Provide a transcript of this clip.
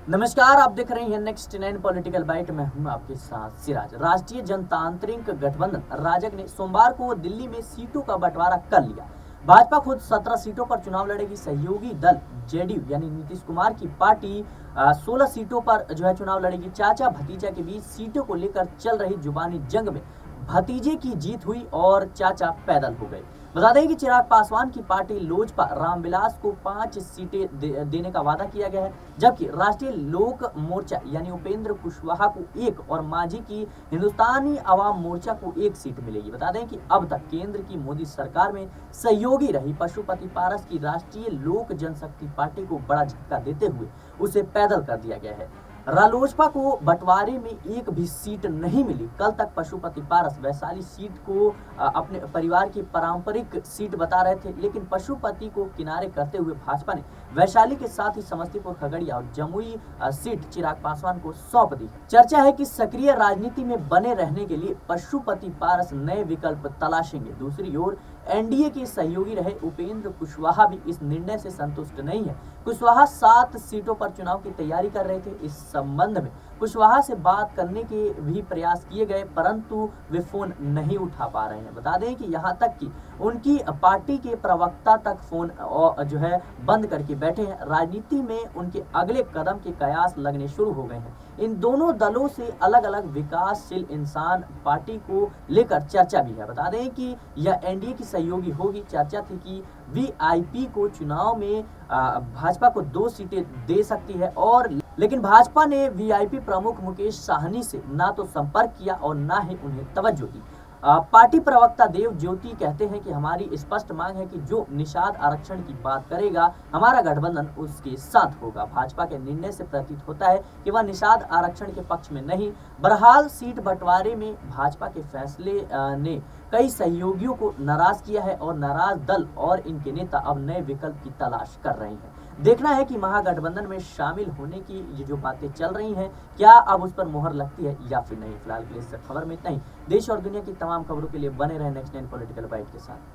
नमस्कार, आप देख रहे हैं नेक्स्ट 9 पॉलिटिकल बाइट में हूं आपके साथ सिराज। राष्ट्रीय जनतांत्रिक गठबंधन राजग ने सोमवार को दिल्ली में सीटों का बंटवारा कर लिया। भाजपा खुद 17 सीटों पर चुनाव लड़ेगी। सहयोगी दल जेडीयू यानी नीतीश कुमार की पार्टी 16 सीटों पर जो है चुनाव लड़ेगी। चाचा भतीजा के बीच सीटों को लेकर चल रही जुबानी जंग में भतीजे की जीत हुई और चाचा पैदल हो गए। बता दें कि चिराग पासवान की पार्टी लोजपा रामविलास को 5 सीटें देने का वादा किया गया है, जबकि राष्ट्रीय लोक मोर्चा यानी उपेंद्र कुशवाहा को 1 और मांझी की हिंदुस्तानी अवाम मोर्चा को 1 सीट मिलेगी। बता दें कि अब तक केंद्र की मोदी सरकार में सहयोगी रही पशुपति पारस की राष्ट्रीय लोक जनशक्ति पार्टी को बड़ा झटका देते हुए उसे पैदल कर दिया गया है। रालोसपा को बंटवारे में एक भी सीट नहीं मिली। कल तक पशुपति पारस वैशाली सीट को अपने परिवार की पारंपरिक सीट बता रहे थे, लेकिन पशुपति को किनारे करते हुए भाजपा ने वैशाली के साथ ही समस्तीपुर, खगड़िया और जमुई सीट चिराग पासवान को सौंप दी। चर्चा है कि सक्रिय राजनीति में बने रहने के लिए पशुपति पारस नए विकल्प तलाशेंगे। दूसरी ओर एनडीए के सहयोगी रहे उपेंद्र कुशवाहा भी इस निर्णय से संतुष्ट नहीं है। कुशवाहा 7 सीटों पर चुनाव की तैयारी कर रहे थे। इस संबंध में कुशवाहा से बात करने के भी प्रयास किए गए, परंतु वे फोन नहीं उठा पा रहे हैं। बता दें कि यहां तक कि उनकी पार्टी के प्रवक्ता तक फोन जो है बंद करके बैठे हैं। राजनीति में उनके अगले कदम के कयास लगने शुरू हो गए हैं। इन दोनों दलों से अलग अलग विकासशील इंसान पार्टी को लेकर चर्चा भी है। बता दें कि यह एनडीए की सहयोगी होगी। चर्चा थी कि वीआईपी को चुनाव में भाजपा को 2 सीटें दे सकती है, और लेकिन भाजपा ने वीआईपी प्रमुख मुकेश साहनी से ना तो संपर्क किया और ना ही उन्हें तवज्जो दी। पार्टी प्रवक्ता देव ज्योति कहते हैं कि हमारी स्पष्ट मांग है कि जो निषाद आरक्षण की बात करेगा, हमारा गठबंधन उसके साथ होगा। भाजपा के निर्णय से प्रतीत होता है कि वह निषाद आरक्षण के पक्ष में नहीं। बहरहाल सीट बंटवारे में भाजपा के फैसले ने कई सहयोगियों को नाराज किया है और नाराज दल और इनके नेता अब नए विकल्प की तलाश कर रहे हैं। देखना है कि महागठबंधन में शामिल होने की ये जो बातें चल रही हैं, क्या अब उस पर मुहर लगती है या फिर नहीं। फिलहाल के लिए इस खबर में इतना ही। देश और दुनिया की तमाम खबरों के लिए बने रहे नेक्स्ट 9 पॉलिटिकल बाइट के साथ।